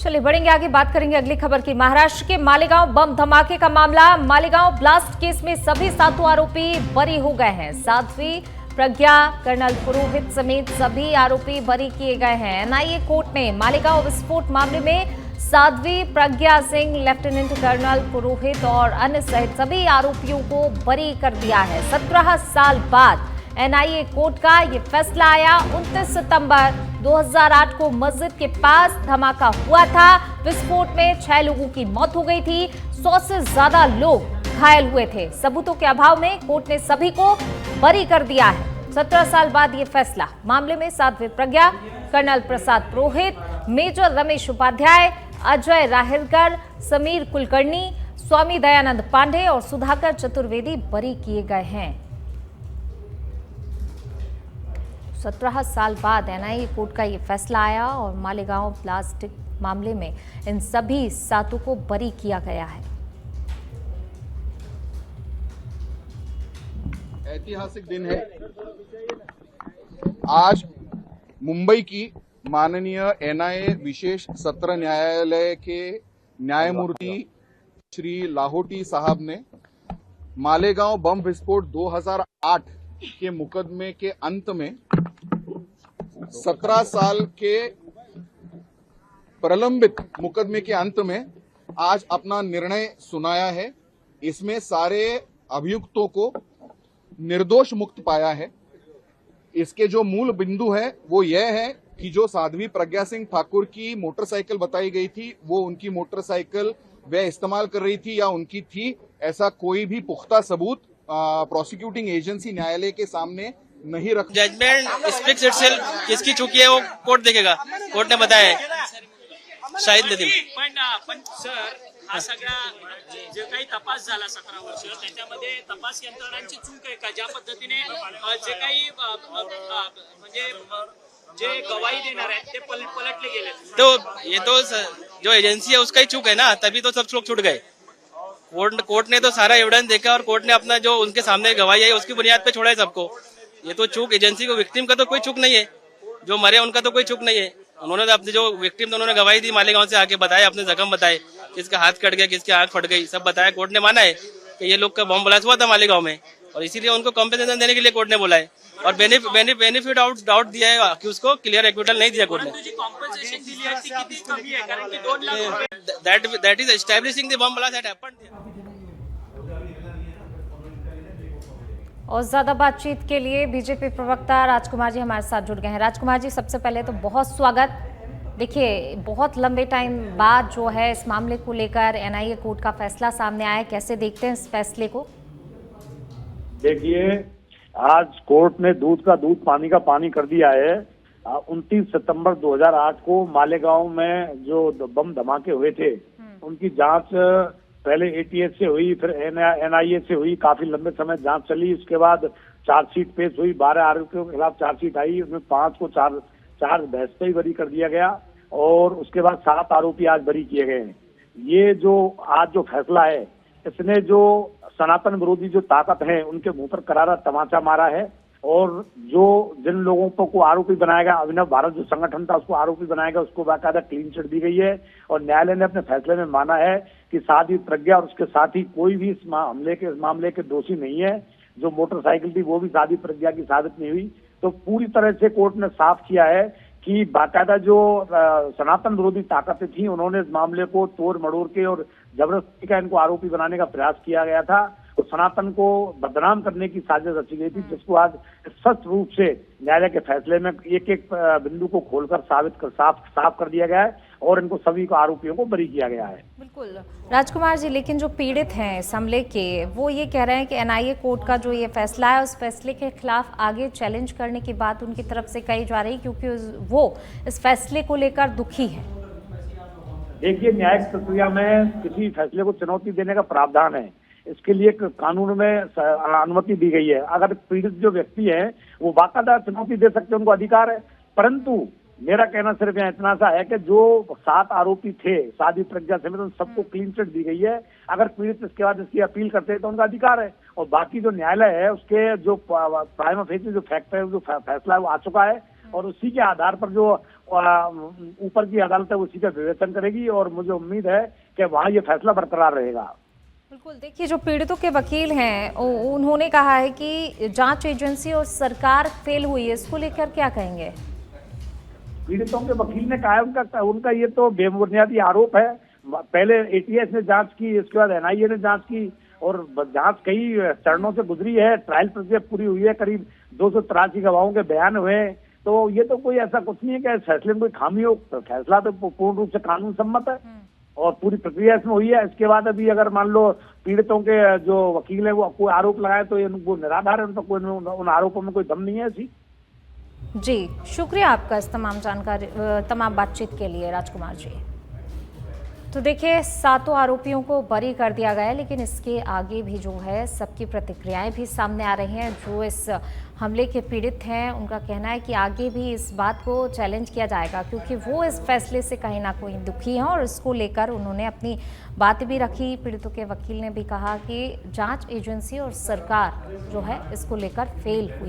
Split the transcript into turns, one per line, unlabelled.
चलिए बढ़ेंगे आगे, बात करेंगे अगली खबर की। महाराष्ट्र के मालेगांव बम धमाके का मामला। मालेगांव ब्लास्ट केस में सभी 7 आरोपी बरी हो गए हैं। साध्वी प्रज्ञा, कर्नल पुरोहित समेत सभी आरोपी बरी किए गए हैं। एनआईए कोर्ट ने मालेगांव विस्फोट मामले में साध्वी प्रज्ञा सिंह, लेफ्टिनेंट कर्नल पुरोहित और अन्य सहित सभी आरोपियों को बरी कर दिया है। 17 साल बाद एनआईए कोर्ट का ये फैसला आया। 29 सितंबर 2008 को मस्जिद के पास धमाका हुआ था। विस्फोट में 6 लोगों की मौत हो गई थी। 100 से ज्यादा लोग घायल हुए थे। सबूतों के अभाव में कोर्ट ने सभी को बरी कर दिया है। 17 साल बाद ये फैसला। मामले में साध्वी प्रज्ञा, कर्नल प्रसाद पुरोहित, मेजर रमेश उपाध्याय, अजय राहिलकर, समीर कुलकर्णी, स्वामी दयानंद पांडे और सुधाकर चतुर्वेदी बरी किए गए हैं। 17 साल बाद एनआईए कोर्ट का ये फैसला आया और मालेगांव ब्लास्ट मामले में इन सभी 7 को बरी किया गया है।
ऐतिहासिक दिन है। आज मुंबई की माननीय एनआईए विशेष सत्र न्यायालय के न्यायमूर्ति श्री लाहोटी साहब ने मालेगांव बम विस्फोट 2008 के मुकदमे के अंत में 17 साल के प्रलंबित मुकदमे के अंत में आज अपना निर्णय सुनाया है। इसमें सारे अभियुक्तों को निर्दोष मुक्त पाया है। इसके जो मूल बिंदु है वो यह है कि जो साध्वी प्रज्ञा सिंह ठाकुर की मोटरसाइकिल बताई गई थी, वो उनकी मोटरसाइकिल वह इस्तेमाल कर रही थी या उनकी थी, ऐसा कोई भी पुख्ता सबूत प्रोसिक्यूटिंग एजेंसी न्यायालय के सामने नहीं रख।
जजमेंट स्पीक्स इटसेल्फ, किसकी चुकी है वो कोर्ट देखेगा। कोर्ट ने बताया है शाहिद नदीम।
पण सर, हा सगळा जे काही तपास झाला 17 वर्ष, त्याच्यामध्ये तपास यंत्रणांची चूक आहे का? ज्या पद्धतीने जे काही म्हणजे जे गवाही देणार आहेत ते पलटले गेले,
तो ये तो जो एजेंसी है उसका ही चूक है ना, तभी तो सब लोग छूट गए। कोर्ट ने तो सारा एविडेंस देखा और कोर्ट ने अपना जो उनके सामने गवाही आई उसकी बुनियाद पे छोड़ा है सबको। ये तो चूक एजेंसी को, विक्टिम का तो कोई चूक नहीं है, जो मरे उनका तो कोई चूक नहीं है। उन्होंने तो अपने जो विक्टिम, उन्होंने गवाही दी, मालेगांव से आके बताए, अपने जख्म बताए, किसका हाथ कट गया, किसकी आंख फट गई, सब बताया। कोर्ट ने माना है कि ये लोग का बम ब्लास्ट हुआ था मालेगांव में और इसीलिए उनको कॉम्पेंसेशन देने के लिए कोर्ट ने बोला है और बेनिफिट डाउट दिया है कि उसको क्लियर एक्विटल नहीं दिया कोर्ट ने।
कॉम्पेन्सेशन दिली आहे ती किती कमी आहे? कारण की 2 लाख रुपये
that is establishing the bomb blast that happened.
और ज्यादा बातचीत के लिए बीजेपी प्रवक्ता राजकुमार जी हमारे साथ जुड़ गए हैं। राजकुमार जी, सबसे पहले तो बहुत स्वागत। देखिए, बहुत लंबे टाइम बाद जो है इस मामले को लेकर एनआईए कोर्ट का फैसला सामने आया है, कैसे देखते हैं इस फैसले को?
देखिए, आज कोर्ट ने दूध का दूध, पानी का पानी कर दिया है। 29 सितंबर 2008 को मालेगांव में जो बम धमाके हुए थे उनकी जांच पहले एटीएस से हुई, फिर एनआईए से हुई। काफी लंबे समय जांच चली। उसके बाद चार्जशीट पेश हुई, 12 आरोपियों के खिलाफ चार्जशीट आई। उसमें 5 को चार बहस पे ही बरी कर दिया गया और उसके बाद 7 आरोपी आज बरी किए गए हैं। ये जो आज जो फैसला है, इसने जो सनातन विरोधी जो ताकत है उनके मुंह पर करारा तमाचा मारा है और जो जिन लोगों को आरोपी बनाया गया, अभिनव भारत जो संगठन था उसको आरोपी बनाया गया, उसको बाकायदा क्लीन चिट दी गई है और न्यायालय ने अपने फैसले में माना है कि साध्वी प्रज्ञा और उसके साथ ही कोई भी इस मामले के दोषी नहीं है। जो मोटरसाइकिल थी वो भी साध्वी प्रज्ञा की साबित नहीं हुई। तो पूरी तरह से कोर्ट ने साफ किया है कि बाकायदा जो सनातन विरोधी ताकतें थी उन्होंने इस मामले को तोड़ मड़ोड़ के और जबरदस्ती का इनको आरोपी बनाने का प्रयास किया गया था और सनातन को बदनाम करने की साजिश रची गई थी, जिसको आज स्पष्ट रूप से न्यायालय के फैसले में एक एक बिंदु को खोलकर साफ कर दिया गया है और इनको सभी को आरोपियों को बरी किया गया है।
बिल्कुल राजकुमार जी, लेकिन जो पीड़ित हैं इस हमले के, वो ये कह रहे हैं कि एनआईए कोर्ट का जो ये फैसला है उस फैसले के खिलाफ आगे चैलेंज करने की बात उनकी तरफ से कही जा रही, क्योंकि वो इस फैसले को लेकर दुखी है।
देखिए, न्यायिक प्रक्रिया में किसी फैसले को चुनौती देने का प्रावधान है। इसके लिए कानून में अनुमति दी गई है। अगर पीड़ित जो व्यक्ति है वो बाकायदा चुनौती दे सकते हैं, उनको अधिकार है। परंतु मेरा कहना सिर्फ यहाँ इतना सा है कि जो 7 आरोपी थे साध्वी प्रज्ञा समेत उन सबको क्लीन चिट दी गई है। अगर पीड़ित इसके बाद इसकी अपील करते हैं तो उनका अधिकार है और बाकी जो न्यायालय है उसके जो प्राइमा फेसी जो फैक्ट है, जो फैसला है वो आ चुका है और उसी के आधार पर जो ऊपर की अदालत है उसी का विवेचन करेगी और मुझे उम्मीद है कि वहाँ ये फैसला बरकरार रहेगा।
बिल्कुल, देखिए जो पीड़ितों के वकील हैं उन्होंने कहा है कि जांच एजेंसी और सरकार फेल हुई है, इसको लेकर क्या कहेंगे?
पीड़ितों के वकील ने कहा है उनका ये तो बेबुनियादी आरोप है। पहले एटीएस ने जांच की, इसके बाद एनआईए ने जांच की और जांच कई चरणों से गुजरी है। ट्रायल प्रक्रिया पूरी हुई है, करीब 283 गवाहों के बयान हुए। तो ये तो कोई ऐसा कुछ नहीं है कि फैसले में कोई खामी हो। फैसला तो पूर्ण रूप से कानून सम्मत है और पूरी प्रक्रिया इसमें हुई है। इसके बाद अभी अगर मान लो पीड़ितों के जो वकील है वो कोई आरोप लगाए तो वो निराधार है, उन पर कोई उन आरोपों में कोई दम नहीं है। ऐसी
जी, शुक्रिया आपका इस तमाम बातचीत के लिए राजकुमार जी। तो देखिए, 7 आरोपियों को बरी कर दिया गया है, लेकिन इसके आगे भी जो है सबकी प्रतिक्रियाएं भी सामने आ रही हैं। जो इस हमले के पीड़ित हैं उनका कहना है कि आगे भी इस बात को चैलेंज किया जाएगा, क्योंकि वो इस फैसले से कहीं ना कहीं दुखी हैं और इसको लेकर उन्होंने अपनी बात भी रखी। पीड़ितों के वकील ने भी कहा कि जांच एजेंसी और सरकार जो है इसको लेकर फेल हुई।